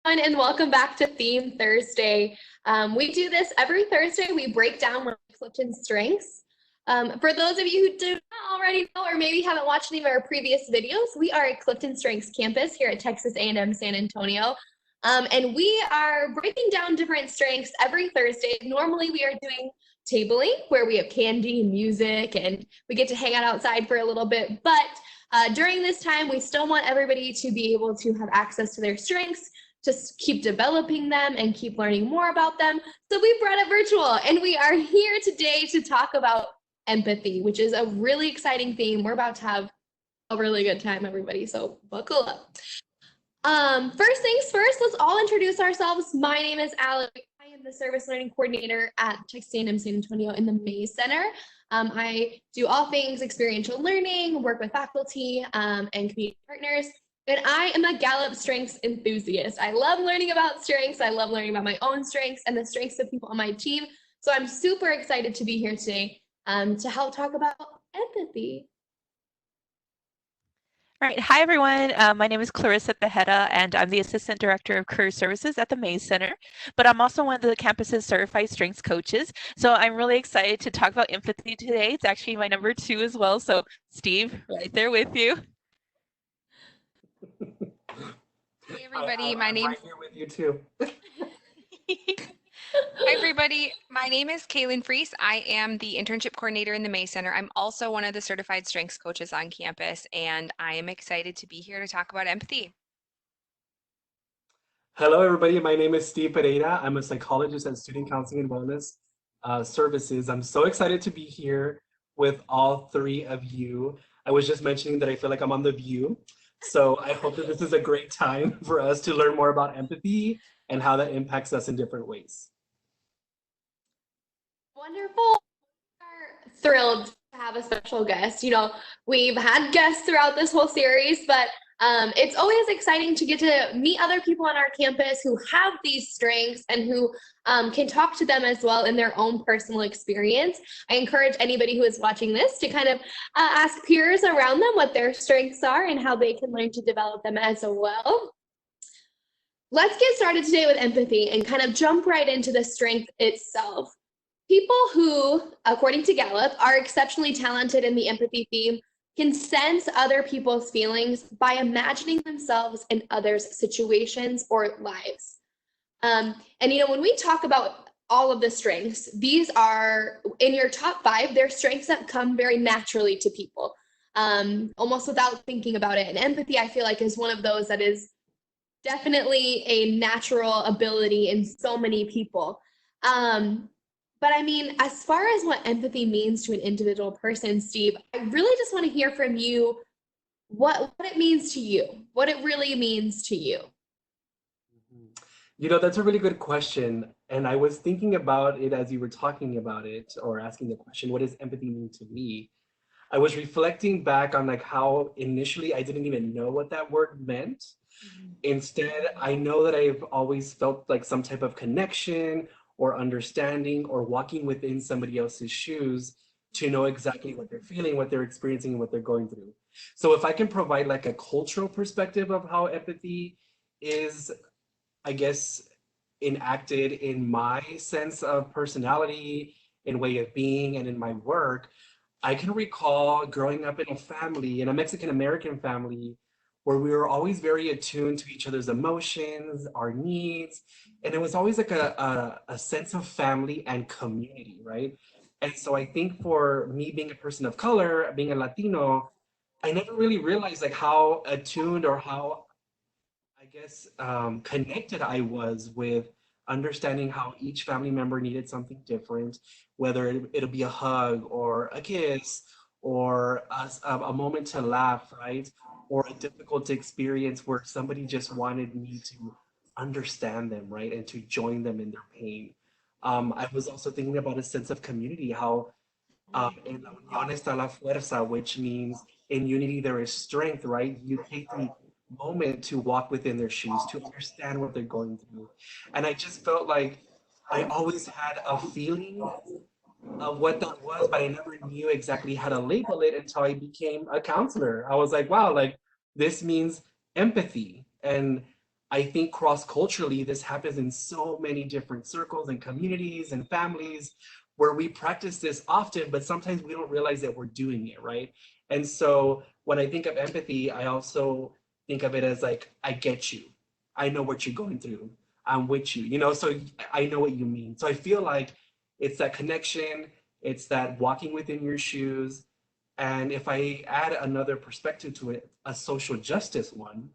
And welcome back to Theme Thursday. We do this every Thursday. We break down one of Clifton's strengths. For those of you who do not already know or maybe haven't watched any of our previous videos, we are at Clifton Strengths campus here at Texas A&M San Antonio. And we are breaking down different strengths every Thursday. Normally we are doing tabling where we have candy and music and we get to hang out outside for a little bit. But during this time, we still want everybody to be able to have access to their strengths, just keep developing them and keep learning more about them. So we brought it virtual and we are here today to talk about empathy, which is a really exciting theme. We're about to have a really good time, everybody, so buckle up. First things first, let's all introduce ourselves. My name is Alex. I am the Service Learning Coordinator at Texas A&M San Antonio in the Mays Center. I do all things experiential learning, work with faculty and community partners. And I am a Gallup Strengths enthusiast. I love learning about strengths. I love learning about my own strengths and the strengths of people on my team. So I'm super excited to be here today to help talk about empathy. All right. Hi, everyone. My name is Clarissa Tejeda, and I'm the Assistant Director of Career Services at the Mays Center, but I'm also one of the campus's certified strengths coaches. So I'm really excited to talk about empathy today. It's actually my number 2 as well. So Steve, right there with you. Hey everybody, my name right here with you too. Hi everybody, my name is Kaylin Freese. I am the internship coordinator in the May Center. I'm also one of the certified strengths coaches on campus, and I am excited to be here to talk about empathy. Hello everybody, my name is Steve Pereira. I'm a psychologist at Student Counseling and Wellness Services. I'm so excited to be here with all 3 of you. I was just mentioning that I feel like I'm on The View. So I hope that this is a great time for us to learn more about empathy and how that impacts us in different ways. Wonderful. We are thrilled to have a special guest. You know, we've had guests throughout this whole series, but it's always exciting to get to meet other people on our campus who have these strengths and who can talk to them as well in their own personal experience. I encourage anybody who is watching this to kind of ask peers around them what their strengths are and how they can learn to develop them as well. Let's get started today with empathy and kind of jump right into the strength itself. People who, according to Gallup, are exceptionally talented in the empathy theme can sense other people's feelings by imagining themselves in others' situations or lives. And you know, when we talk about all of the strengths, these are in your top 5, they're strengths that come very naturally to people, almost without thinking about it. And empathy, I feel like, is one of those that is definitely a natural ability in so many people. But I mean, as far as what empathy means to an individual person, Steve, I really just want to hear from you what it means to you, what it really means to you. You know, that's a really good question. And I was thinking about it as you were talking about it or asking the question, what does empathy mean to me? I was reflecting back on like how initially I didn't even know what that word meant. Instead, I know that I've always felt like some type of connection or understanding or walking within somebody else's shoes to know exactly what they're feeling, what they're experiencing, and what they're going through. So if I can provide like a cultural perspective of how empathy is, I guess, enacted in my sense of personality, in way of being, and in my work, I can recall growing up in a family, in a Mexican-American family, where we were always very attuned to each other's emotions, our needs, and it was always like a sense of family and community, right? And so I think for me being a person of color, being a Latino, I never really realized like how attuned or how, I guess, connected I was with understanding how each family member needed something different, whether it'll be a hug or a kiss or a moment to laugh, right? Or a difficult experience where somebody just wanted me to understand them, right? And to join them in their pain. I was also thinking about a sense of community, how en la unión está la fuerza, which means in unity there is strength, right? You take the moment to walk within their shoes, to understand what they're going through. And I just felt like I always had a feeling of what that was, but I never knew exactly how to label it until I became a counselor. I was like, wow, like this means empathy. And I think cross-culturally, this happens in so many different circles and communities and families where we practice this often, but sometimes we don't realize that we're doing it, right? And so when I think of empathy, I also think of it as like, I get you. I know what you're going through. I'm with you, so I know what you mean. So I feel like it's that connection, it's that walking within your shoes. And if I add another perspective to it, a social justice one,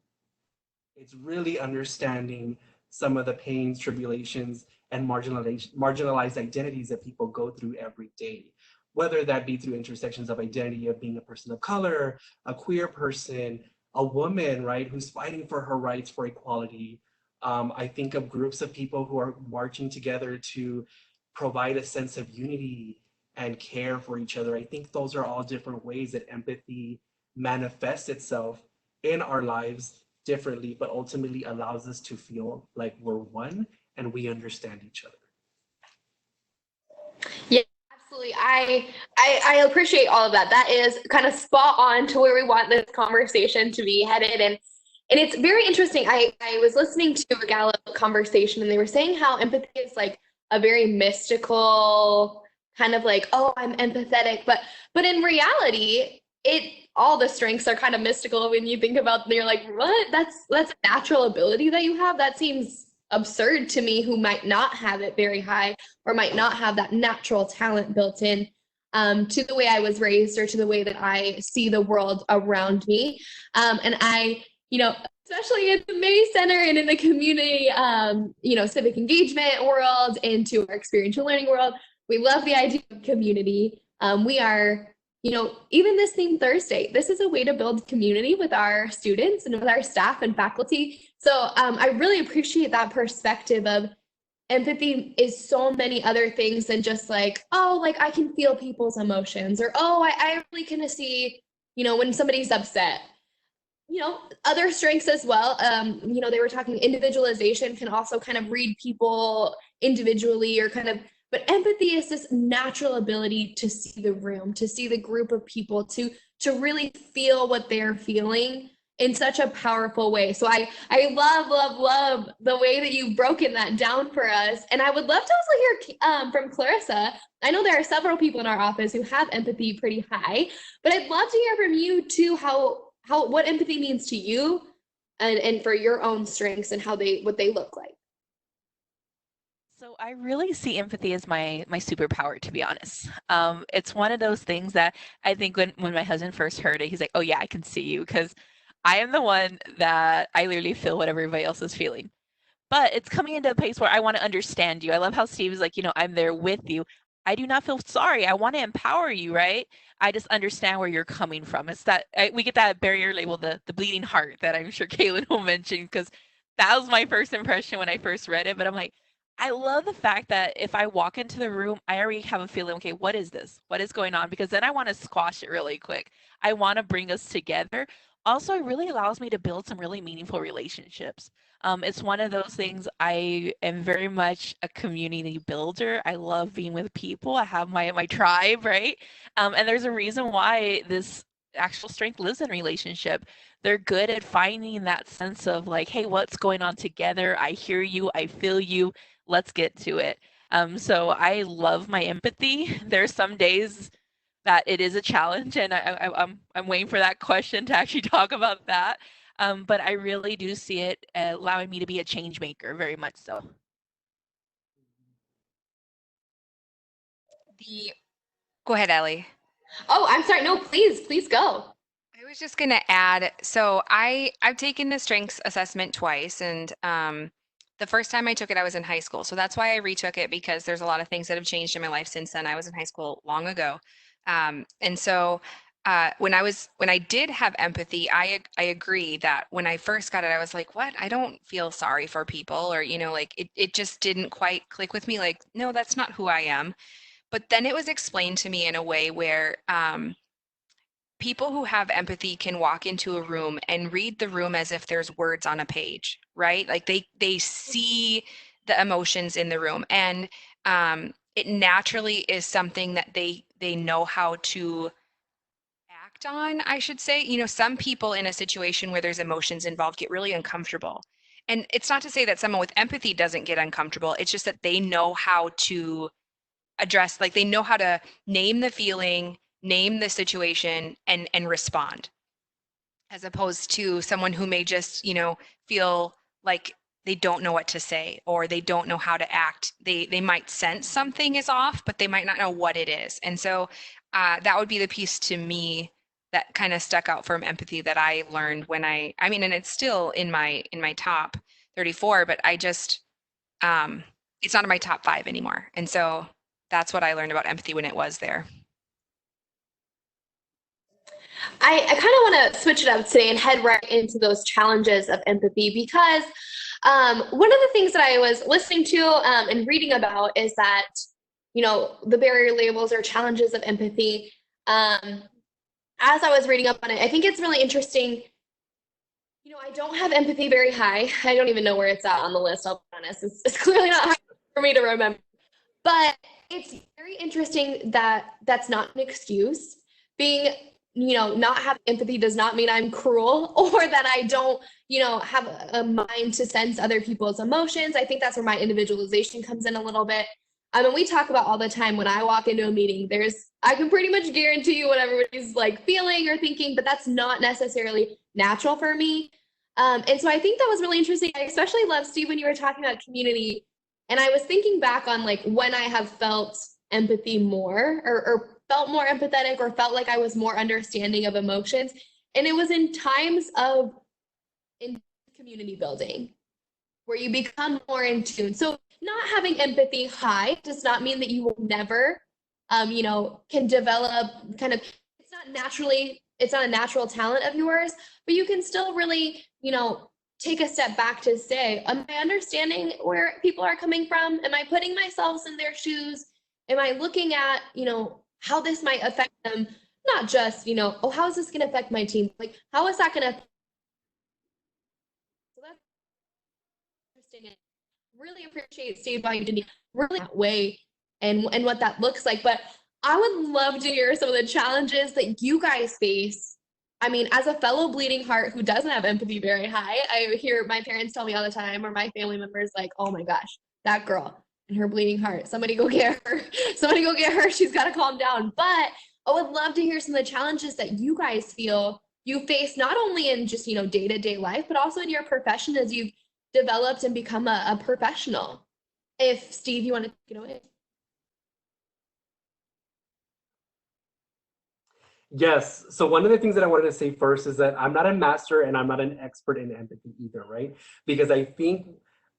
it's really understanding some of the pains, tribulations, and marginalized identities that people go through every day, whether that be through intersections of identity of being a person of color, a queer person, a woman, right, who's fighting for her rights for equality. I think of groups of people who are marching together to provide a sense of unity and care for each other. I think those are all different ways that empathy manifests itself in our lives differently, but ultimately allows us to feel like we're one and we understand each other. Yeah, absolutely. I appreciate all of that. That is kind of spot on to where we want this conversation to be headed. And it's very interesting. I was listening to a Gallup conversation and they were saying how empathy is like a very mystical kind of like, oh, I'm empathetic, but in reality, all the strengths are kind of mystical when you think about them. You're like, what? That's a natural ability that you have. That seems absurd to me, who might not have it very high or might not have that natural talent built in to the way I was raised or to the way that I see the world around me. And especially in the May Center and in the community, civic engagement world, into our experiential learning world, we love the idea of community. We are, even this theme Thursday, this is a way to build community with our students and with our staff and faculty. So I really appreciate that perspective of empathy is so many other things than just like, oh, like I can feel people's emotions, or, oh, I really can see, when somebody's upset. Other strengths as well. They were talking individualization can also kind of read people individually or kind of, but empathy is this natural ability to see the room, to see the group of people, to really feel what they're feeling in such a powerful way. So I love the way that you've broken that down for us. And I would love to also hear from Clarissa. I know there are several people in our office who have empathy pretty high, but I'd love to hear from you too, what empathy means to you and for your own strengths and what they look like. So I really see empathy as my superpower, to be honest. It's one of those things that I think when my husband first heard it, he's like, "Oh yeah, I can see you," because I am the one that I literally feel what everybody else is feeling. But it's coming into a place where I want to understand you. I love how Steve is like, I'm there with you. I do not feel sorry. I want to empower you, right? I just understand where you're coming from. It's that we get that barrier label, the bleeding heart, that I'm sure Kaylin will mention, because that was my first impression when I first read it. But I'm like, I love the fact that if I walk into the room, I already have a feeling, okay, what is this? What is going on? Because then I want to squash it really quick. I want to bring us together. Also, it really allows me to build some really meaningful relationships. It's one of those things. I am very much a community builder. I love being with people. I have my tribe, right? And there's a reason why this actual strength lives in relationship. They're good at finding that sense of like, hey, what's going on together? I hear you. I feel you. Let's get to it. So I love my empathy. There's some days that it is a challenge, and I'm waiting for that question to actually talk about that. But I really do see it allowing me to be a change maker, very much so. Go ahead, Ellie. Oh, I'm sorry. No, please go. I was just gonna add, so I've taken the strengths assessment twice, and the first time I took it, I was in high school. So that's why I retook it, because there's a lot of things that have changed in my life since then. I was in high school long ago. And so when I did have empathy, I agree that when I first got it, I was like, what? I don't feel sorry for people, or, like it just didn't quite click with me. Like, no, that's not who I am. But then it was explained to me in a way where people who have empathy can walk into a room and read the room as if there's words on a page, right? Like they see the emotions in the room, and it naturally is something that they know how to act on, I should say. Some people in a situation where there's emotions involved get really uncomfortable. And it's not to say that someone with empathy doesn't get uncomfortable. It's just that they know how to address, like they know how to name the feeling, name the situation, and respond, as opposed to someone who may just, feel like they don't know what to say or they don't know how to act. They might sense something is off, but they might not know what it is. And so that would be the piece to me that kind of stuck out from empathy that I learned when I mean, and it's still in my top 34, but I just it's not in my top 5 anymore. And so that's what I learned about empathy when it was there. I kind of want to switch it up today and head right into those challenges of empathy because one of the things that I was listening to and reading about is that, the barrier labels or challenges of empathy. As I was reading up on it, I think it's really interesting. I don't have empathy very high. I don't even know where it's at on the list. I'll be honest. It's clearly not high for me to remember. But it's very interesting that that's not an excuse. Being, not have empathy does not mean I'm cruel or that I don't, have a mind to sense other people's emotions. I think that's where my individualization comes in a little bit. I mean, we talk about all the time when I walk into a meeting, I can pretty much guarantee you what everybody's like feeling or thinking, but that's not necessarily natural for me. And so I think that was really interesting. I especially love, Steve, when you were talking about community. And I was thinking back on like when I have felt empathy more or felt more empathetic or felt like I was more understanding of emotions. And it was in times of in community building where you become more in tune. So not having empathy high does not mean that you will never, can develop kind of, it's not a natural talent of yours, but you can still really, take a step back to say, am I understanding where people are coming from? Am I putting myself in their shoes? Am I looking at, how this might affect them? Not just, oh, how is this going to affect my team? Like, how is that going to? So that's interesting. And really appreciate Steve why you did really that way and what that looks like. But I would love to hear some of the challenges that you guys face. I mean, as a fellow bleeding heart who doesn't have empathy very high, I hear my parents tell me all the time, or my family members, like, oh my gosh, that girl and her bleeding heart, somebody go get her. Somebody go get her. She's got to calm down. But I would love to hear some of the challenges that you guys feel you face, not only in just, day-to-day life, but also in your profession as you've developed and become a professional. If Steve, you want to take it away. Yes. So one of the things that I wanted to say first is that I'm not a master and I'm not an expert in empathy either, right? Because I think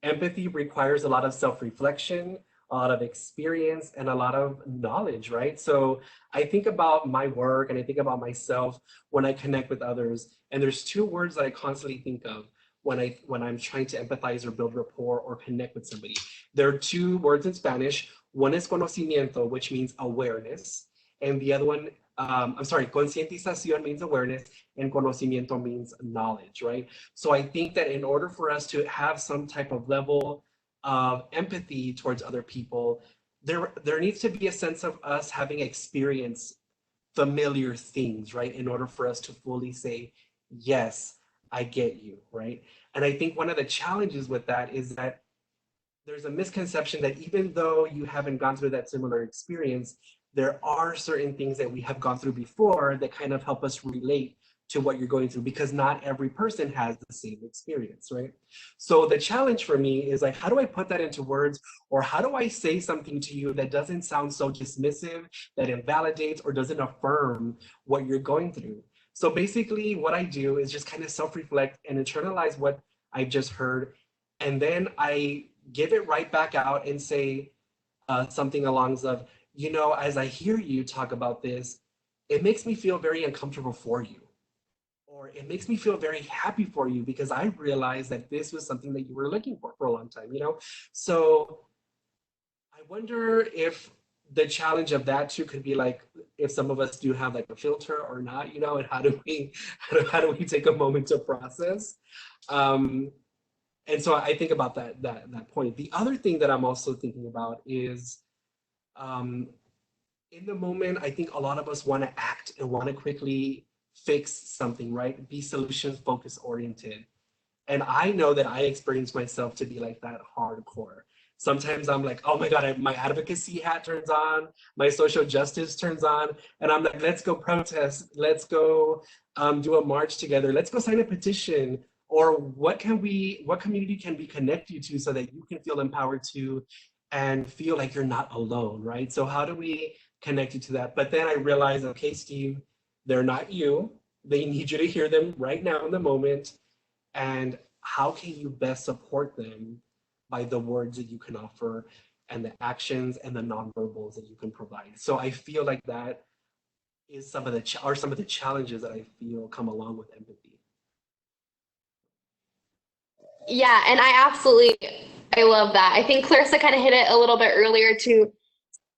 empathy requires a lot of self-reflection, a lot of experience, and a lot of knowledge, right? So I think about my work and I think about myself when I connect with others. And there's 2 words that I constantly think of when I'm trying to empathize or build rapport or connect with somebody. There are 2 words in Spanish. One is conocimiento, which means awareness, and the other one, I'm sorry, concientización means awareness, and conocimiento means knowledge, right? So I think that in order for us to have some type of level of empathy towards other people, there needs to be a sense of us having experienced familiar things, right? In order for us to fully say, yes, I get you, right? And I think one of the challenges with that is that there's a misconception that even though you haven't gone through that similar experience, there are certain things that we have gone through before that kind of help us relate to what you're going through, because not every person has the same experience, right? So the challenge for me is like, how do I put that into words, or how do I say something to you that doesn't sound so dismissive, that invalidates or doesn't affirm what you're going through? So basically what I do is just kind of self-reflect and internalize what I've just heard, and then I give it right back out and say something along of, as I hear you talk about this, it makes me feel very uncomfortable for you. Or it makes me feel very happy for you because I realized that this was something that you were looking for a long time, So I wonder if the challenge of that too could be like, if some of us do have like a filter or not, and how do we take a moment to process? And so I think about that point. The other thing that I'm also thinking about is, in the moment, I think a lot of us want to act and want to quickly fix something, right? Be solution focus oriented. And I know that I experience myself to be like that hardcore. Sometimes I'm like, oh my God, my advocacy hat turns on, my social justice turns on, and I'm like, let's go protest, let's go do a march together, let's go sign a petition, or what community can we connect you to so that you can feel empowered to and feel like you're not alone, right? So how do we connect you to that? But then I realized, okay, Steve, they're not you. They need you to hear them right now in the moment. And how can you best support them by the words that you can offer and the actions and the nonverbals that you can provide? So I feel like that is some of the challenges that I feel come along with empathy. Yeah, and I love that. I think Clarissa kind of hit it a little bit earlier too.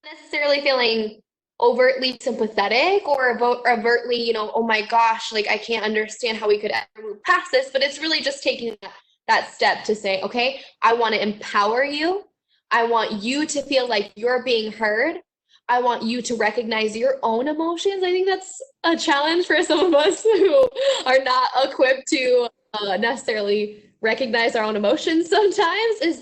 Not necessarily feeling overtly sympathetic or overtly, oh my gosh, like I can't understand how we could ever move past this, but it's really just taking that step to say, okay, I want to empower you. I want you to feel like you're being heard. I want you to recognize your own emotions. I think that's a challenge for some of us who are not equipped to necessarily recognize our own emotions sometimes, is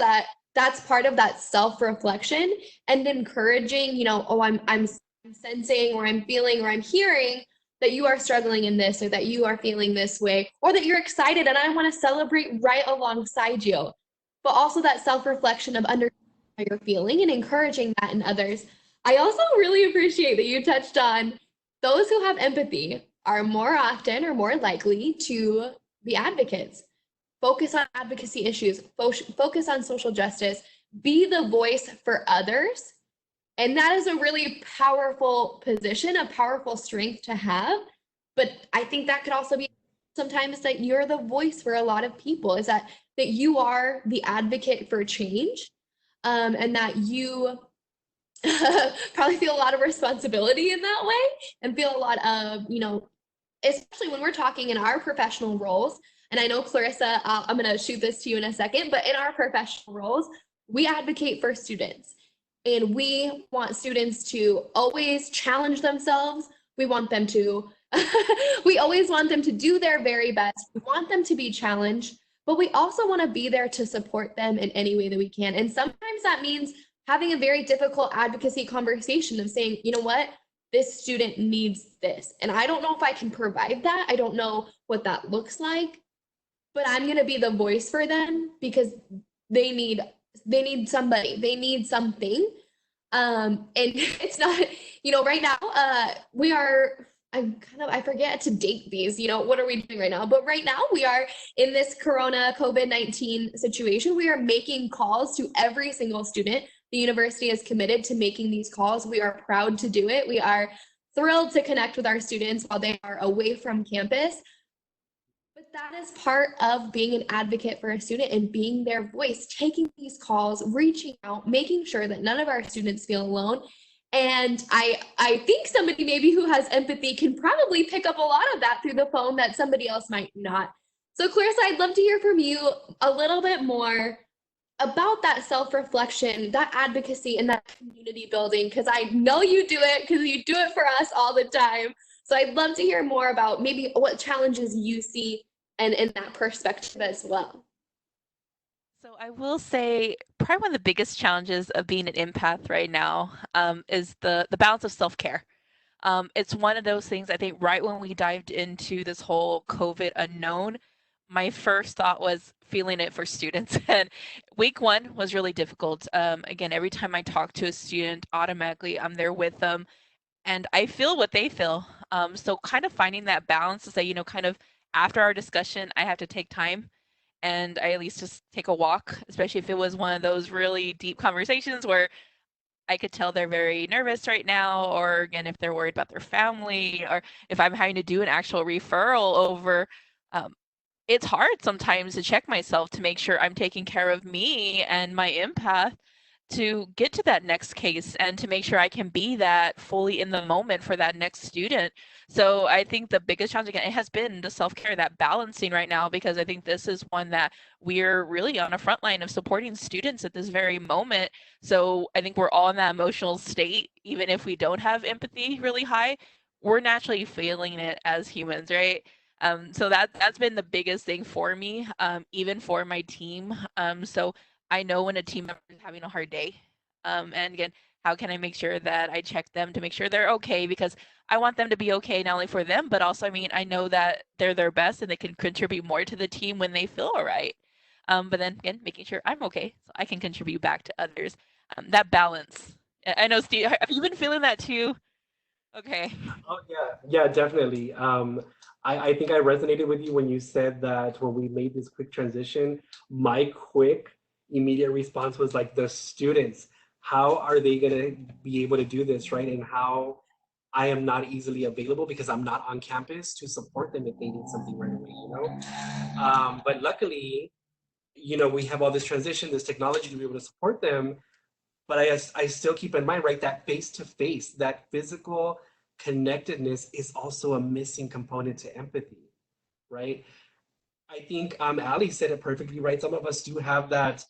that's part of that self-reflection and encouraging, oh, I'm sensing or I'm feeling or I'm hearing that you are struggling in this or that you are feeling this way or that you're excited and I want to celebrate right alongside you. But also that self-reflection of understanding how you're feeling and encouraging that in others. I also really appreciate that you touched on those who have empathy are more often or more likely to be advocates. Focus on advocacy issues, focus on social justice, be the voice for others. And that is a really powerful position, a powerful strength to have. But I think that could also be sometimes that you're the voice for a lot of people, is that you are the advocate for change, and that you probably feel a lot of responsibility in that way and feel a lot of, especially when we're talking in our professional roles. And I know, Clarissa, I'm going to shoot this to you in a second, but in our professional roles, we advocate for students and we want students to always challenge themselves. We want them to, we always want them to do their very best. We want them to be challenged, but we also want to be there to support them in any way that we can. And sometimes that means having a very difficult advocacy conversation of saying, you know what, this student needs this. And I don't know if I can provide that. I don't know what that looks like, but I'm going to be the voice for them because they need somebody, they need something. And it's not, right now, I forget to date these, what are we doing right now? But right now we are in this Corona COVID-19 situation. We are making calls to every single student. The university is committed to making these calls. We are proud to do it. We are thrilled to connect with our students while they are away from campus. But that is part of being an advocate for a student and being their voice, taking these calls, reaching out, making sure that none of our students feel alone. And I think somebody maybe who has empathy can probably pick up a lot of that through the phone that somebody else might not. So Clarissa, I'd love to hear from you a little bit more about that self-reflection, that advocacy, and that community building, because I know you do it, because you do it for us all the time. So I'd love to hear more about maybe what challenges you see and in that perspective as well. So I will say probably one of the biggest challenges of being an empath right now is the balance of self-care. It's one of those things, I think, right when we dived into this whole COVID unknown, my first thought was feeling it for students. And week one was really difficult. Again, every time I talk to a student, automatically I'm there with them and I feel what they feel. So kind of finding that balance to say, kind of after our discussion, I have to take time and I at least just take a walk, especially if it was one of those really deep conversations where I could tell they're very nervous right now, or again, if they're worried about their family, or if I'm having to do an actual referral over, um, it's hard sometimes to check myself to make sure I'm taking care of me and my empath to get to that next case and to make sure I can be that fully in the moment for that next student. So I think the biggest challenge again, it has been the self-care, that balancing right now, because I think this is one that we're really on a front line of supporting students at this very moment. So I think we're all in that emotional state, even if we don't have empathy really high, we're naturally feeling it as humans, right? So that's been the biggest thing for me, even for my team. So I know when a team member is having a hard day. And again, how can I make sure that I check them to make sure they're okay? Because I want them to be okay, not only for them, but also, I mean, I know that they're their best and they can contribute more to the team when they feel all right. But then again, making sure I'm okay so I can contribute back to others. That balance. I know, Steve, have you been feeling that too? Okay. Oh yeah, definitely. I think I resonated with you when you said that when we made this quick transition, my quick immediate response was like the students, how are they gonna be able to do this, right? And how I am not easily available because I'm not on campus to support them if they need something right away, you know? But luckily, you know, we have all this transition, this technology to be able to support them. But I still keep in mind, right, that face to face, that physical connectedness is also a missing component to empathy, right? I think Ali said it perfectly, right? Some of us do have that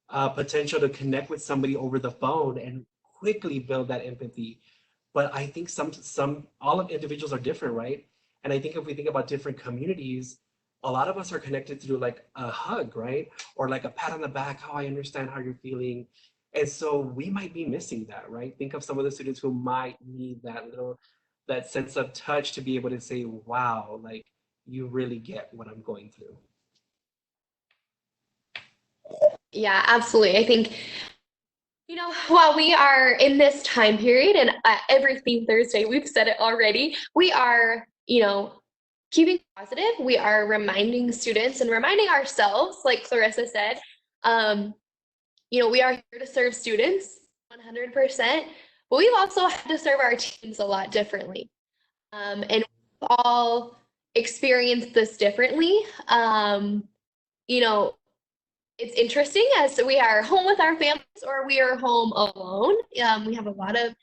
potential to connect with somebody over the phone and quickly build that empathy. But I think some all of individuals are different, right? And I think if we think about different communities, a lot of us are connected through like a hug, right? Or like a pat on the back, how I understand how you're feeling. And so we might be missing that, right? Think of some of the students who might need that sense of touch to be able to say, wow, like you really get what I'm going through. Yeah, absolutely. I think, while we are in this time period and every theme Thursday, we've said it already, we are, keeping positive. We are reminding students and reminding ourselves, like Clarissa said, um, we are here to serve students 100%, but we've also had to serve our teams a lot differently. And we've all experienced this differently. You know, it's interesting as we are home with our families or we are home alone. We have a lot of,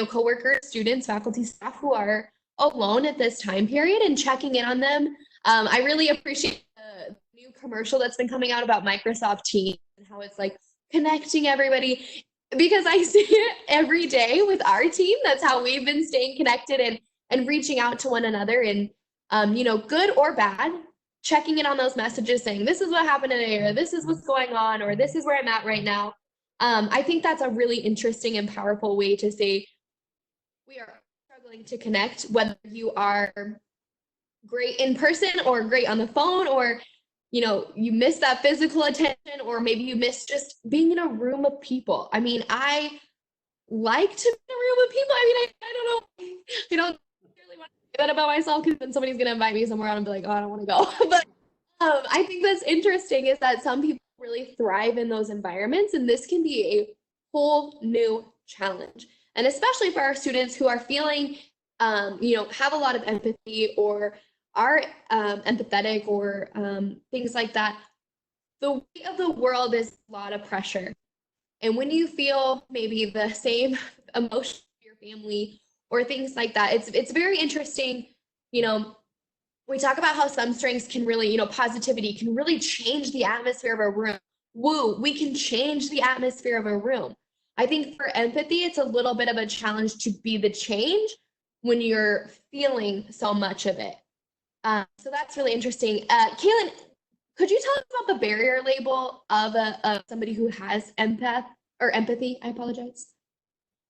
coworkers, students, faculty, staff who are alone at this time period and checking in on them. I really appreciate the new commercial that's been coming out about Microsoft Teams and how it's like connecting everybody because I see it every day with our team. That's how we've been staying connected and reaching out to one another and, good or bad, checking in on those messages saying, this is what happened today, or this is what's going on, or this is where I'm at right now. I think that's a really interesting and powerful way to say we are struggling to connect, whether you are great in person or great on the phone, or you miss that physical attention, or maybe you miss just being in a room of people. I mean, I like to be in a room with people. I mean, I don't know. I don't really want to say that about myself because then somebody's going to invite me somewhere and I'll be like, oh, I don't want to go. But I think that's interesting is that some people really thrive in those environments, and this can be a whole new challenge. And especially for our students who are feeling, have a lot of empathy or are empathetic or things like that. The weight of the world is a lot of pressure. And when you feel maybe the same emotion of your family or things like that, it's very interesting. We talk about how some strengths can really, positivity can really change the atmosphere of a room. Woo, we can change the atmosphere of a room. I think for empathy, it's a little bit of a challenge to be the change when you're feeling so much of it. So that's really interesting. Kaylin, could you tell us about the barrier label of somebody who has empath or empathy? I apologize.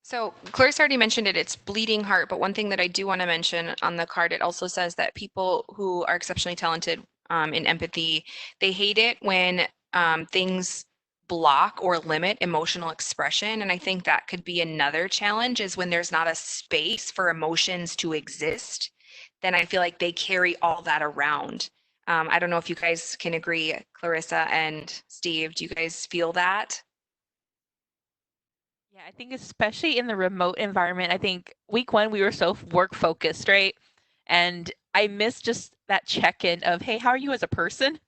So Clarissa already mentioned it, it's bleeding heart, but one thing that I do want to mention on the card, it also says that people who are exceptionally talented in empathy, they hate it when things block or limit emotional expression. And I think that could be another challenge is when there's not a space for emotions to exist, then I feel like they carry all that around. I don't know if you guys can agree, Clarissa and Steve, do you guys feel that? Yeah, I think especially in the remote environment, I think week one we were so work focused, right? And I missed just that check-in of, hey, how are you as a person?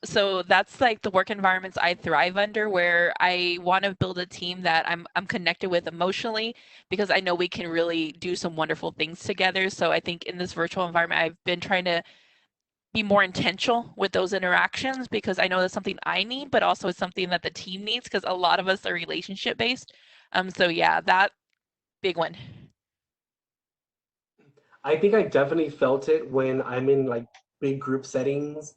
So that's like the work environments I thrive under, where I want to build a team that I'm connected with emotionally, because I know we can really do some wonderful things together. So I think in this virtual environment, I've been trying to be more intentional with those interactions because I know that's something I need, but also it's something that the team needs because a lot of us are relationship based. So yeah, that big one. I think I definitely felt it when I'm in like big group settings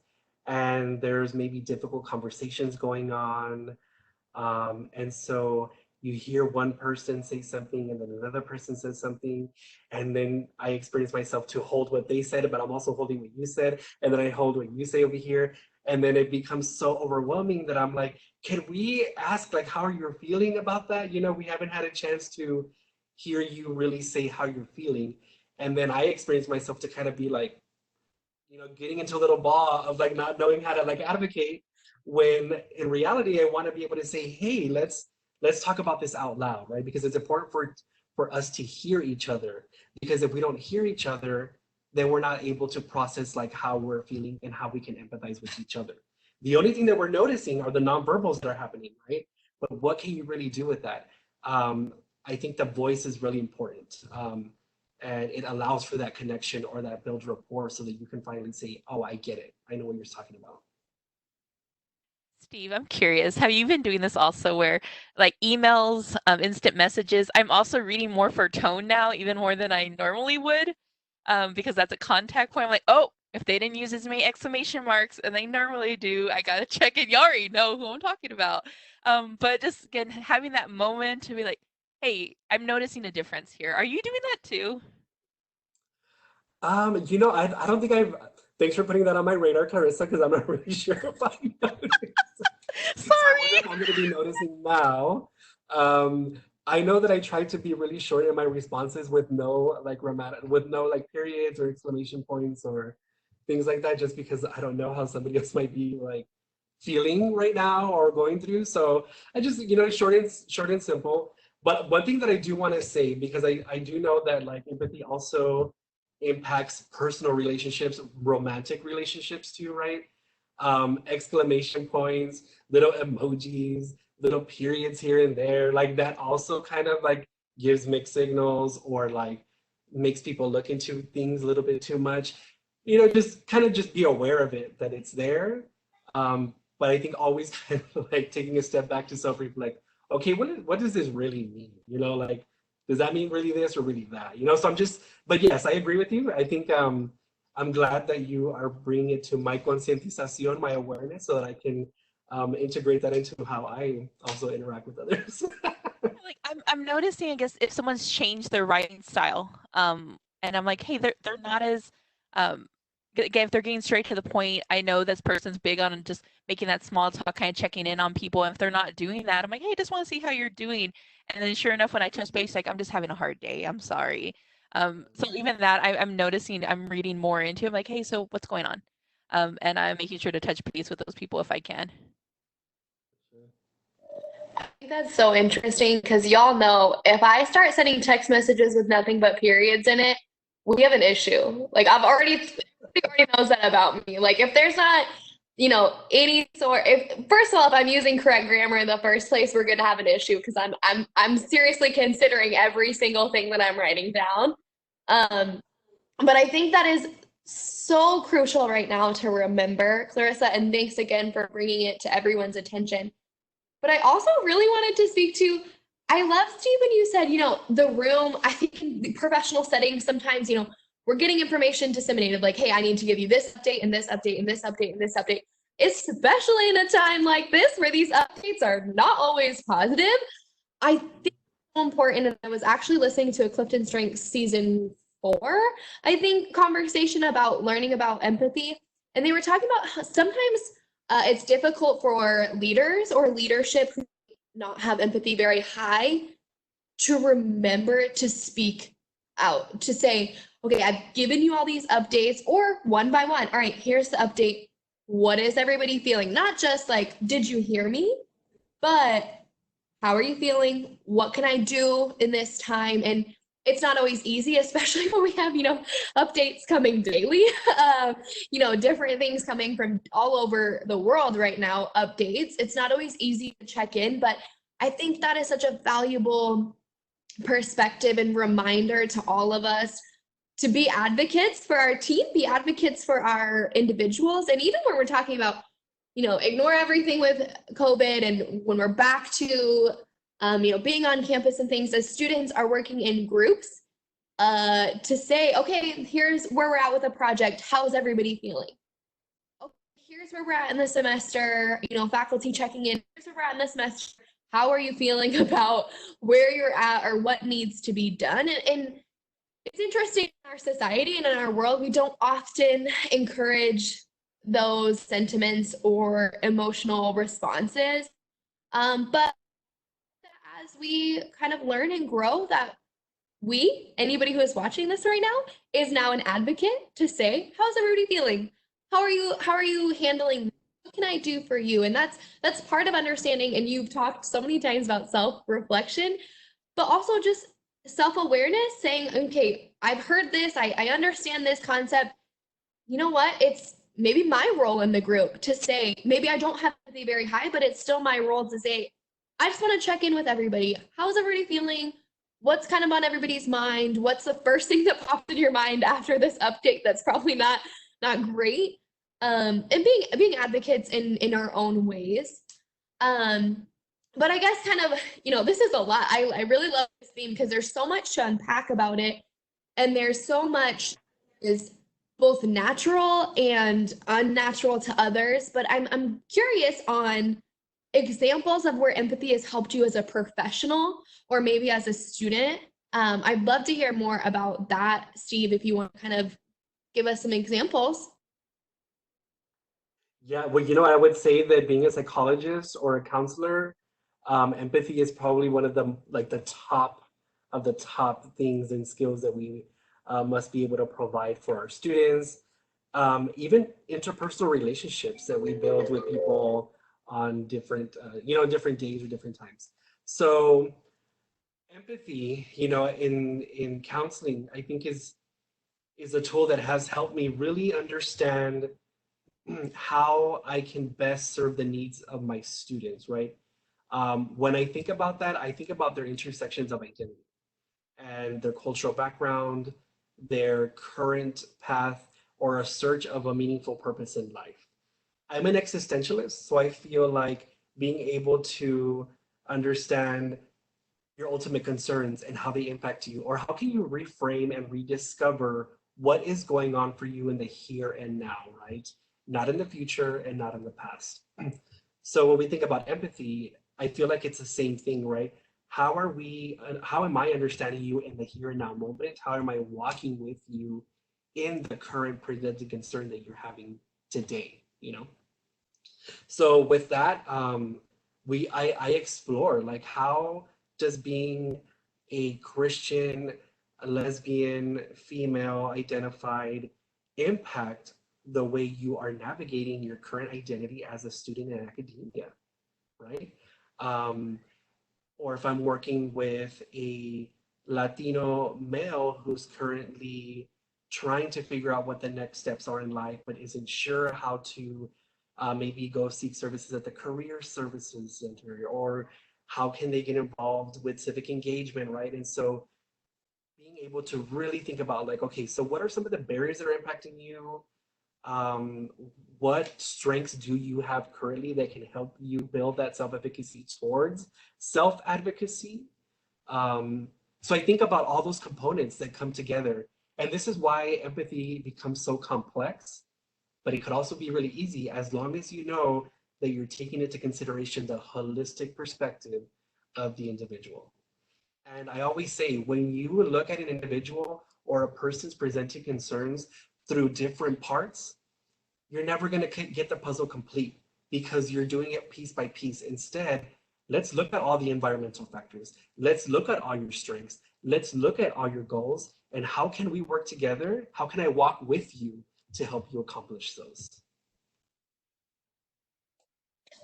and there's maybe difficult conversations going on. And so you hear one person say something and then another person says something. And then I experience myself to hold what they said, but I'm also holding what you said. And then I hold what you say over here. And then it becomes so overwhelming that I'm like, can we ask like how you're feeling about that? You know, we haven't had a chance to hear you really say how you're feeling. And then I experience myself to kind of be like, you know, getting into a little ball of like not knowing how to like advocate when in reality I want to be able to say, hey, let's talk about this out loud, right? Because it's important for us to hear each other. Because if we don't hear each other, then we're not able to process like how we're feeling and how we can empathize with each other. The only thing that we're noticing are the nonverbals that are happening, right? But what can you really do with that? I think the voice is really important. And it allows for that connection or that build rapport so that you can finally say, oh, I get it. I know what you're talking about. Steve, I'm curious. Have you been doing this also where like emails, instant messages? I'm also reading more for tone now, even more than I normally would, because that's a contact point. I'm like, oh, if they didn't use as many exclamation marks and they normally do, I gotta check it. You already know who I'm talking about. But just again, having that moment to be like, hey, I'm noticing a difference here. Are you doing that too? You know, I don't think thanks for putting that on my radar, Clarissa, because I'm not really sure if I noticed. So I wonder Sorry. if I'm going to be noticing now. Um, I know that I tried to be really short in my responses with no like with no like periods or exclamation points or things like that, just because I don't know how somebody else might be like feeling right now or going through. So I just, you know, short and simple. But one thing that I do want to say, because I do know that like empathy also impacts personal relationships, romantic relationships too, right? Exclamation points, little emojis, little periods here and there, like that also kind of like gives mixed signals or like makes people look into things a little bit too much. You know, just kind of just be aware of it that it's there. But I think always kind of like taking a step back to self-reflect. Okay, what does this really mean? You know, like does that mean really this or really that? You know, so I'm just, but yes, I agree with you. I think I'm glad that you are bringing it to my concientización, my awareness, so that I can integrate that into how I also interact with others. Like I'm noticing, I guess, if someone's changed their writing style, and I'm like, hey, they're not as, um, again, if they're getting straight to the point, I know this person's big on just making that small talk, kind of checking in on people. And if they're not doing that, I'm like, hey, just want to see how you're doing. And then sure enough, when I touch base, like, I'm just having a hard day. I'm sorry. So even that, I'm noticing, I'm reading more into. I'm like, hey, so what's going on? And I'm making sure to touch base with those people if I can. I think that's so interesting because y'all know if I start sending text messages with nothing but periods in it, we have an issue. Like everybody already knows that about me. Like if there's not, any sort if first of all, if I'm using correct grammar in the first place, we're gonna have an issue because I'm seriously considering every single thing that I'm writing down. Um, but I think that is so crucial right now to remember, Clarissa, and thanks again for bringing it to everyone's attention. But I also really wanted to speak to, I love, Steve, when you said, the room, I think in the professional settings, sometimes, we're getting information disseminated like, hey, I need to give you this update and this update and this update and this update, especially in a time like this where these updates are not always positive. I think it's so important. And I was actually listening to a Clifton Strengths season 4, I think, conversation about learning about empathy. And they were talking about how sometimes it's difficult for leaders or leadership who not have empathy very high to remember to speak out, to say, okay, I've given you all these updates, or one by one, all right, here's the update. What is everybody feeling? Not just like, did you hear me? But how are you feeling? What can I do in this time? And it's not always easy, especially when we have, updates coming daily, different things coming from all over the world right now, updates. It's not always easy to check in, but I think that is such a valuable perspective and reminder to all of us to be advocates for our team, be advocates for our individuals. And even when we're talking about, ignore everything with COVID and when we're back to, being on campus and things, as students are working in groups, to say, okay, here's where we're at with the project. How's everybody feeling? Okay, here's where we're at in the semester, faculty checking in. Here's where we're at in the semester. How are you feeling about where you're at or what needs to be done? And it's interesting in our society and in our world, we don't often encourage those sentiments or emotional responses. But as we kind of learn and grow, that anybody who is watching this right now, is now an advocate to say, how's everybody feeling? How are you handling? What can I do for you? And that's part of understanding. And you've talked so many times about self-reflection, but also just self-awareness, saying, okay, I've heard this, I understand this concept. You know what? It's maybe my role in the group to say, maybe I don't have to be very high, but it's still my role to say, I just want to check in with everybody. How's everybody feeling? What's kind of on everybody's mind? What's the first thing that pops in your mind after this update that's probably not great? And being advocates in our own ways. But I guess kind of, this is a lot. I really love this theme because there's so much to unpack about it. And there's so much is both natural and unnatural to others. But I'm curious on examples of where empathy has helped you as a professional or maybe as a student. I'd love to hear more about that, Steve, if you want to kind of give us some examples. Yeah, well, I would say that being a psychologist or a counselor, empathy is probably one of the top of the top things and skills that we must be able to provide for our students. Even interpersonal relationships that we build with people on different days or different times. So empathy, in counseling, I think is a tool that has helped me really understand how I can best serve the needs of my students, right? When I think about that, I think about their intersections of identity and their cultural background, their current path, or a search of a meaningful purpose in life. I'm an existentialist, so I feel like being able to understand your ultimate concerns and how they impact you, or how can you reframe and rediscover what is going on for you in the here and now, right? Not in the future and not in the past. So when we think about empathy, I feel like it's the same thing, right? How am I understanding you in the here and now moment? How am I walking with you in the current presented concern that you're having today, So with that, I explore, like, how does being a Christian, a lesbian, female identified impact the way you are navigating your current identity as a student in academia, right? Or if I'm working with a Latino male who's currently trying to figure out what the next steps are in life, but isn't sure how to maybe go seek services at the Career Services Center, or how can they get involved with civic engagement, right? And so being able to really think about, like, okay, so what are some of the barriers that are impacting you? What strengths do you have currently that can help you build that self-efficacy towards self-advocacy? So I think about all those components that come together. And this is why empathy becomes so complex, but it could also be really easy as long as you know that you're taking into consideration the holistic perspective of the individual. And I always say, when you look at an individual or a person's presenting concerns through different parts, you're never going to get the puzzle complete because you're doing it piece by piece. Instead, let's look at all the environmental factors. Let's look at all your strengths. Let's look at all your goals. And how can we work together? How can I walk with you to help you accomplish those?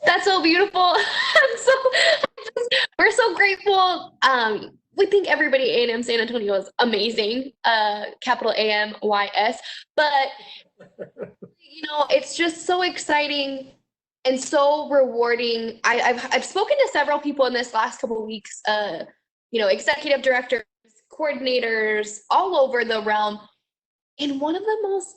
That's so beautiful. We're so grateful. We think everybody at A&M San Antonio is amazing, capital AMYS, but it's just so exciting and so rewarding. I've spoken to several people in this last couple of weeks, executive directors, coordinators, all over the realm. And one of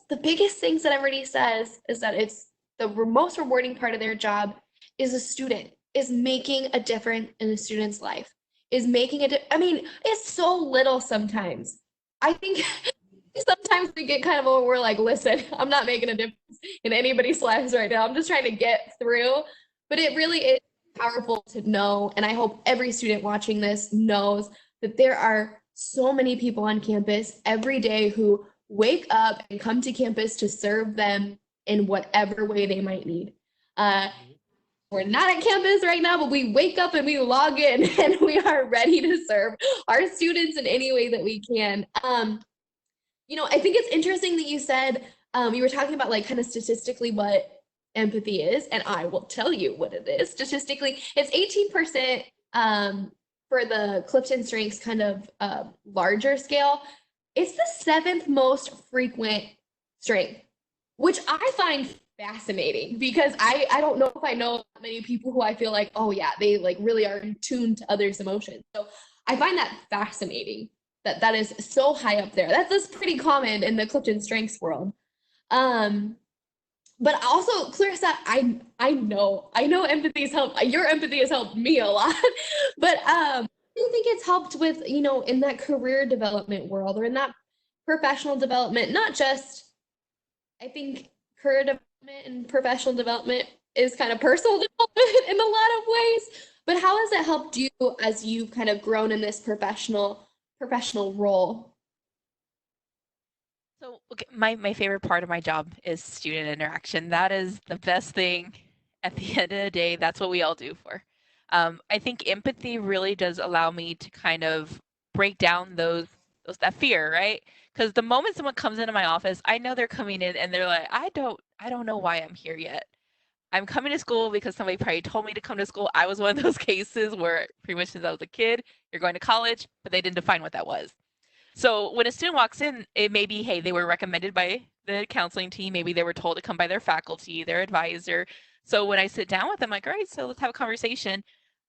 the biggest things that everybody says is that it's the most rewarding part of their job is a student, is making a difference in a student's life, is making it's so little sometimes, I think sometimes we get kind of over, we're like, listen, I'm not making a difference in anybody's lives right now. I'm just trying to get through. But it really is powerful to know. And I hope every student watching this knows that there are so many people on campus every day who wake up and come to campus to serve them in whatever way they might need. We're not at campus right now, but we wake up and we log in and we are ready to serve our students in any way that we can. I think it's interesting that you said you were talking about like kind of statistically what empathy is, and I will tell you what it is. Statistically, it's 18% for the Clifton Strengths kind of larger scale. It's the seventh most frequent strength, which I find fascinating because I don't know if I know many people who I feel like, oh yeah, they like really are in tune to others' emotions. So I find that fascinating that is so high up there. That's pretty common in the Clifton Strengths world. But also, Clarissa, I know empathy's helped. Your empathy has helped me a lot. But do you think it's helped with, in that career development world or in that professional development, not just, I think career development and professional development is kind of personal development in a lot of ways. But how has it helped you as you've kind of grown in this professional role? So, okay, my favorite part of my job is student interaction. That is the best thing at the end of the day. That's what we all do for. I think empathy really does allow me to kind of break down that fear, right? Because the moment someone comes into my office, I know they're coming in and they're like, I don't know why I'm here yet. I'm coming to school because somebody probably told me to come to school. I was one of those cases where pretty much since I was a kid, you're going to college, but they didn't define what that was. So when a student walks in, it may be, hey, they were recommended by the counseling team. Maybe they were told to come by their faculty, their advisor. So when I sit down with them, like, all right, so let's have a conversation.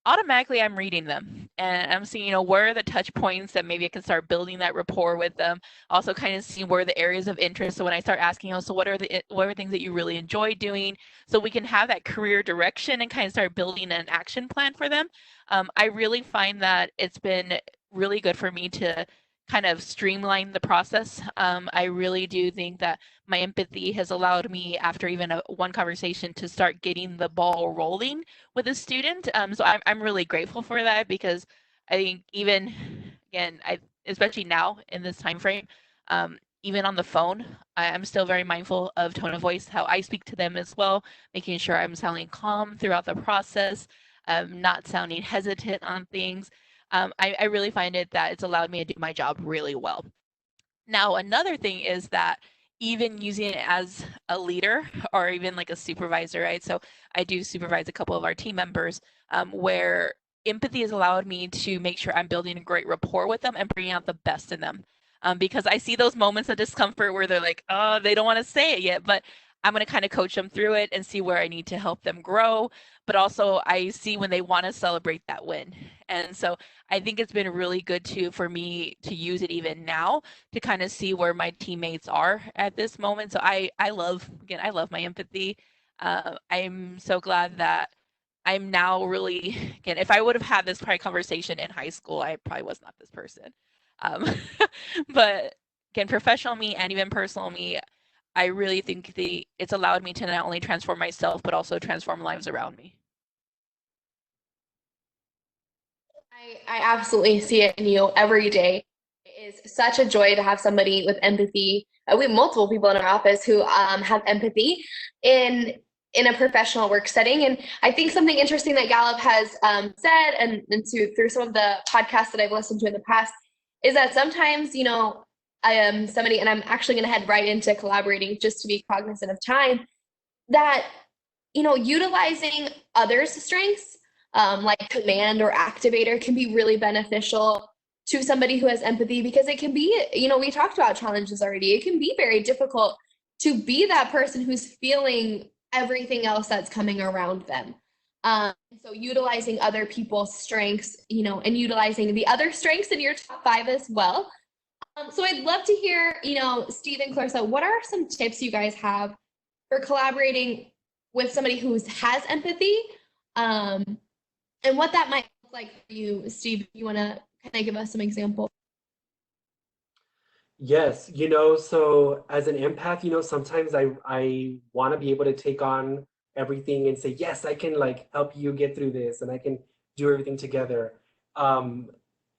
Automatically, I'm reading them and I'm seeing, where are the touch points that maybe I can start building that rapport with them. Also, kind of seeing where the areas of interest. So when I start asking, so what are things that you really enjoy doing, so we can have that career direction and kind of start building an action plan for them. I really find that it's been really good for me to kind of streamline the process. I really do think that my empathy has allowed me, after even one conversation, to start getting the ball rolling with a student. So I'm really grateful for that because I think even again, especially now in this time frame, even on the phone, I'm still very mindful of tone of voice, how I speak to them as well, making sure I'm sounding calm throughout the process, not sounding hesitant on things. I really find it that it's allowed me to do my job really well. Now, another thing is that even using it as a leader or even like a supervisor, right? So I do supervise a couple of our team members where empathy has allowed me to make sure I'm building a great rapport with them and bringing out the best in them. Because I see those moments of discomfort where they're like, oh, they don't want to say it yet, but I'm going to kind of coach them through it and see where I need to help them grow. But also, I see when they want to celebrate that win. And so I think it's been really good for me to use it even now to kind of see where my teammates are at this moment. So I love my empathy. I'm so glad that I'm now really, again, if I would have had this probably conversation in high school, I probably was not this person. Um, but again, professional me and even personal me, I really think it's allowed me to not only transform myself, but also transform lives around me. I absolutely see it in you every day. It is such a joy to have somebody with empathy. We have multiple people in our office who have empathy in a professional work setting. And I think something interesting that Gallup has said, and through some of the podcasts that I've listened to in the past, is that sometimes, I am somebody, and I'm actually going to head right into collaborating just to be cognizant of time, that, utilizing others' strengths, like command or activator, can be really beneficial to somebody who has empathy, because it can be, we talked about challenges already. It can be very difficult to be that person who's feeling everything else that's coming around them. So utilizing other people's strengths, and utilizing the other strengths in your top 5 as well. So I'd love to hear, Steve and Clarissa, what are some tips you guys have for collaborating with somebody who has empathy, and what that might look like for you? Steve, you want to kind of give us some examples? Yes, so as an empath, sometimes I want to be able to take on everything and say, yes, I can like help you get through this and I can do everything together. Um,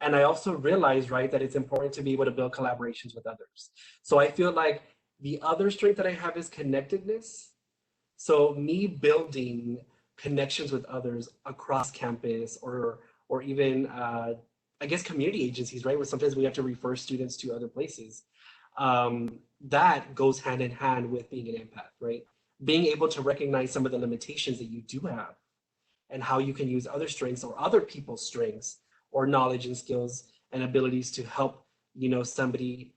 and I also realize, right, that it's important to be able to build collaborations with others. So I feel like the other strength that I have is connectedness. So me building connections with others across campus or even I guess community agencies, right? Where sometimes we have to refer students to other places. That goes hand in hand with being an empath, right? Being able to recognize some of the limitations that you do have and how you can use other strengths or other people's strengths or knowledge and skills and abilities to help somebody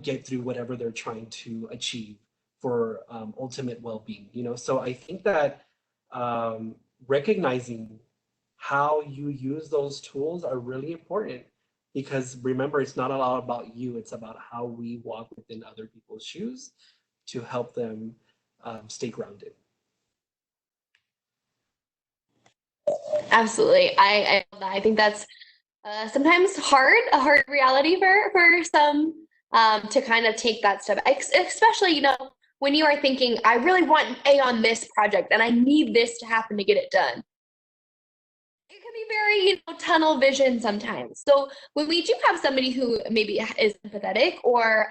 get through whatever they're trying to achieve for ultimate well-being. So I think that recognizing how you use those tools are really important because remember, it's not all about you, it's about how we walk within other people's shoes to help them stay grounded. Absolutely. I love that. I think that's sometimes a hard reality for some to kind of take that step, especially when you are thinking, I really want an A on this project and I need this to happen to get it done. It can be very tunnel vision sometimes. So when we do have somebody who maybe is empathetic or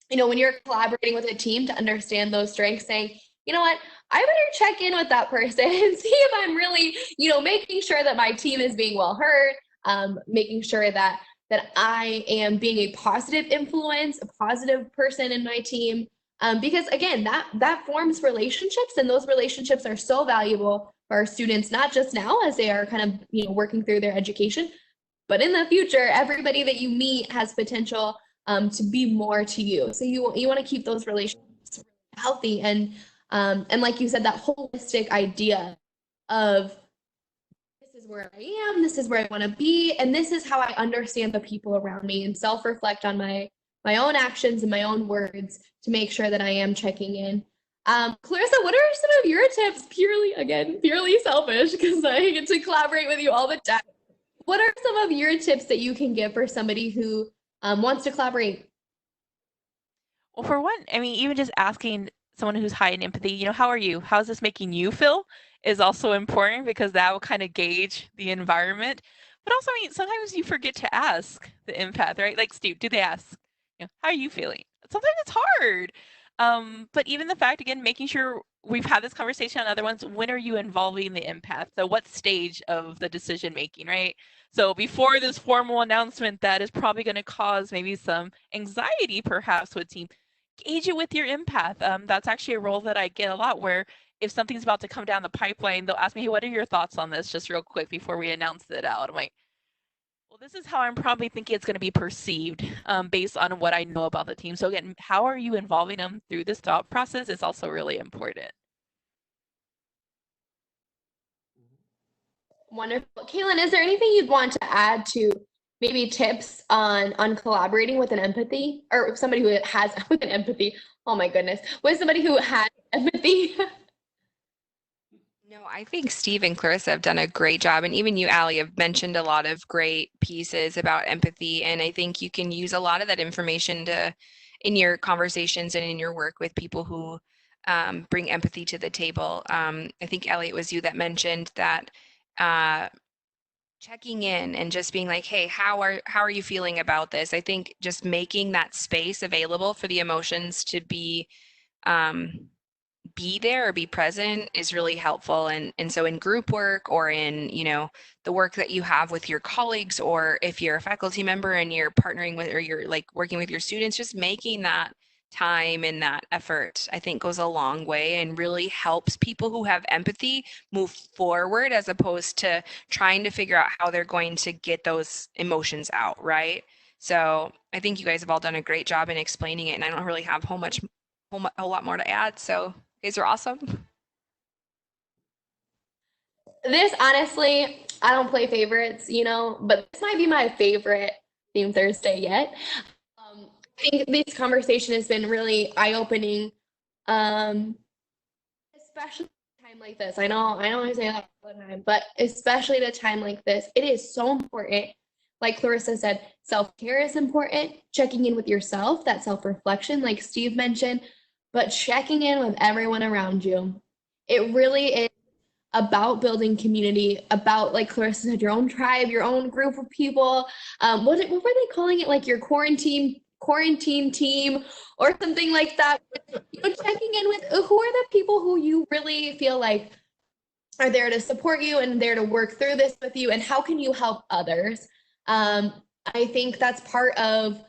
when you're collaborating with a team to understand those strengths, saying, you know what, I better check in with that person and see if I'm really, making sure that my team is being well heard, making sure that I am being a positive influence, a positive person in my team. Because again, that forms relationships, and those relationships are so valuable for our students, not just now as they are kind of working through their education, but in the future, everybody that you meet has potential to be more to you. So you want to keep those relationships healthy, and like you said, that holistic idea of this is where I am, this is where I want to be, and this is how I understand the people around me, and self-reflect on my own actions and my own words to make sure that I am checking in. Clarissa, what are some of your tips? Purely selfish, because I get to collaborate with you all the time. What are some of your tips that you can give for somebody who wants to collaborate? Well, for one, I mean, even just asking someone who's high in empathy, how are you? How's this making you feel? Is also important because that will kind of gauge the environment. But also, I mean, sometimes you forget to ask the empath, right? Like Steve, do they ask, how are you feeling? Sometimes it's hard. But even the fact, again, making sure we've had this conversation on other ones, when are you involving the empath? So what stage of the decision making, right? So before this formal announcement that is probably going to cause maybe some anxiety perhaps with team, gauge it with your empath. That's actually a role that I get a lot where if something's about to come down the pipeline, they'll ask me, hey, what are your thoughts on this? Just real quick before we announce it out. I'm like, well, this is how I'm probably thinking it's going to be perceived based on what I know about the team. So again, how are you involving them through this thought process is also really important. Wonderful. Kaylin, is there anything you'd want to add to maybe tips on collaborating with an empathy or somebody who has with an empathy? Oh my goodness. With somebody who has empathy? No, I think Steve and Clarissa have done a great job. And even you, Allie, have mentioned a lot of great pieces about empathy. And I think you can use a lot of that information in your conversations and in your work with people who bring empathy to the table. I think, Ellie, it was you that mentioned that checking in and just being like, hey, how are you feeling about this? I think just making that space available for the emotions to um, be there or be present is really helpful. And so in group work or in, the work that you have with your colleagues, or if you're a faculty member and you're partnering with, or you're like working with your students, just making that time and that effort, I think goes a long way and really helps people who have empathy move forward as opposed to trying to figure out how they're going to get those emotions out, right? So I think you guys have all done a great job in explaining it, and I don't really have a lot more to add. So you guys are awesome. This honestly, I don't play favorites, but this might be my favorite Theme Thursday yet. I think this conversation has been really eye-opening, especially at a time like this. I know I say that all the time, but especially at a time like this, it is so important like Clarissa said, self-care is important, checking in with yourself, that self-reflection, like Steve mentioned, but checking in with everyone around you. It really is about building community, about, like Clarissa said, your own tribe, your own group of people. What were they calling it? Like your quarantine team or something like that. Checking in with who are the people who you really feel like are there to support you and there to work through this with you, and how can you help others? I think that's part of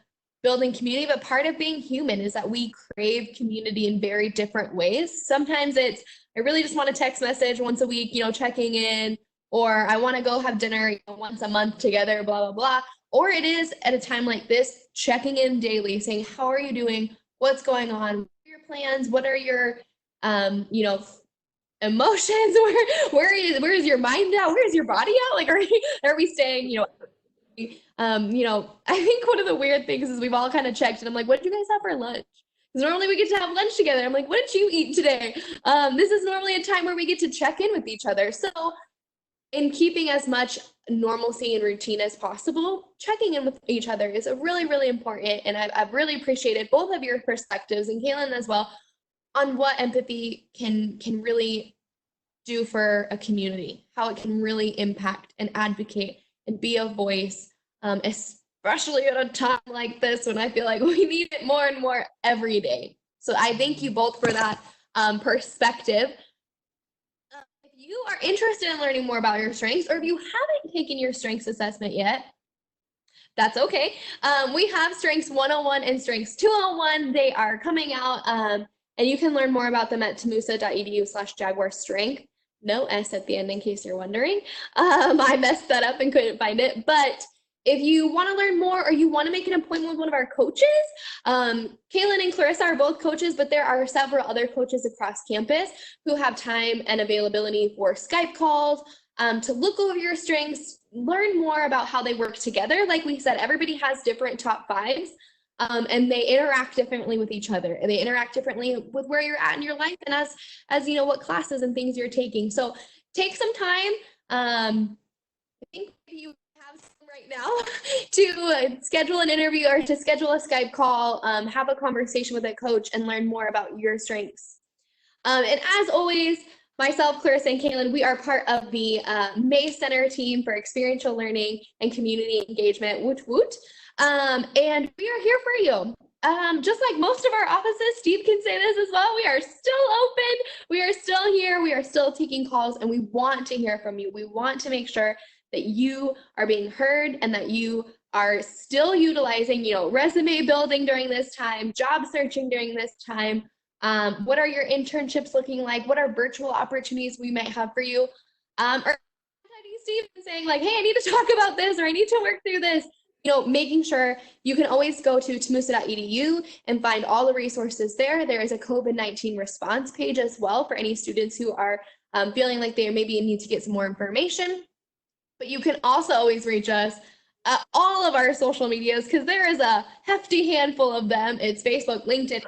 building community, but part of being human is that we crave community in very different ways. Sometimes it's, I really just want a text message once a week, checking in, or I want to go have dinner once a month together, blah, blah, blah. Or it is at a time like this, checking in daily, saying, how are you doing? What's going on? What are your plans? What are your, emotions? Where is your mind at? Where is your body at? Like, are we staying, I think one of the weird things is we've all kind of checked and I'm like, what did you guys have for lunch? Because normally we get to have lunch together. I'm like, what did you eat today? This is normally a time where we get to check in with each other. So in keeping as much normalcy and routine as possible, checking in with each other is a really, really important. And I've really appreciated both of your perspectives, and Kaylin as well, on what empathy can really do for a community, how it can really impact and advocate and be a voice, especially at a time like this when I feel like we need it more and more every day. So I thank you both for that perspective. If you are interested in learning more about your strengths, or if you haven't taken your strengths assessment yet, that's okay. We have Strengths 101 and Strengths 201. They are coming out, and you can learn more about them at tamusa.edu/jaguarstrength. No S at the end, in case you're wondering. I messed that up and couldn't find it. But if you want to learn more, or you want to make an appointment with one of our coaches, Kaylin and Clarissa are both coaches, but there are several other coaches across campus who have time and availability for Skype calls, to look over your strengths, learn more about how they work together. Like we said, everybody has different top fives. And they interact differently with each other, and they interact differently with where you're at in your life, and as what classes and things you're taking. So take some time. I think you have some right now to schedule an interview or to schedule a Skype call, have a conversation with a coach, and learn more about your strengths. And as always, myself, Clarissa, and Kaylin, we are part of the May Center team for experiential learning and community engagement. Woot woot. And we are here for you. Just like most of our offices, Steve can say this as well, we are still open, we are still here, we are still taking calls, and we want to hear from you. We want to make sure that you are being heard and that you are still utilizing, resume building during this time, job searching during this time. What are your internships looking like? What are virtual opportunities we might have for you? Or Steve saying like, hey, I need to talk about this, or I need to work through this. Making sure you can always go to tamusa.edu and find all the resources there. There is a COVID-19 response page as well for any students who are feeling like they maybe need to get some more information. But you can also always reach us at all of our social medias, because there is a hefty handful of them. It's Facebook, LinkedIn,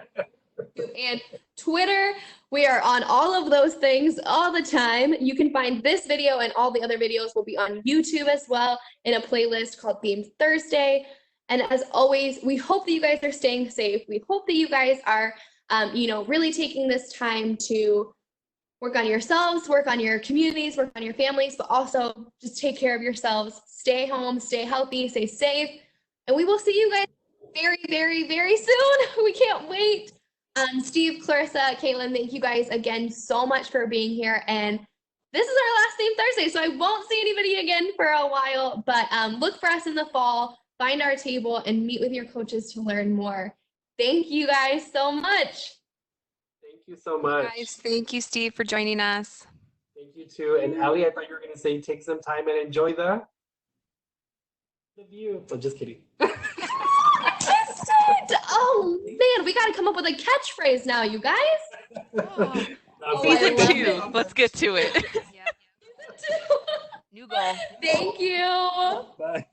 and Twitter. We are on all of those things all the time. You can find this video, and all the other videos will be on YouTube as well in a playlist called Themed Thursday. And as always, we hope that you guys are staying safe. We hope that you guys are, really taking this time to work on yourselves, work on your communities, work on your families, but also just take care of yourselves. Stay home, stay healthy, stay safe. And we will see you guys very, very, very soon. We can't wait. Steve, Clarissa, Kaylin, thank you guys again so much for being here. And this is our last Themed Thursday, so I won't see anybody again for a while, but look for us in the fall, find our table, and meet with your coaches to learn more. Thank you guys so much. Thank you so much. Guys, thank you, Steve, for joining us. Thank you too. And Allie, I thought you were going to say take some time and enjoy the view. So just kidding. Oh man, we got to come up with a catchphrase now, you guys. Season 2. Let's get to it. Yep. New goal. Thank you. Bye.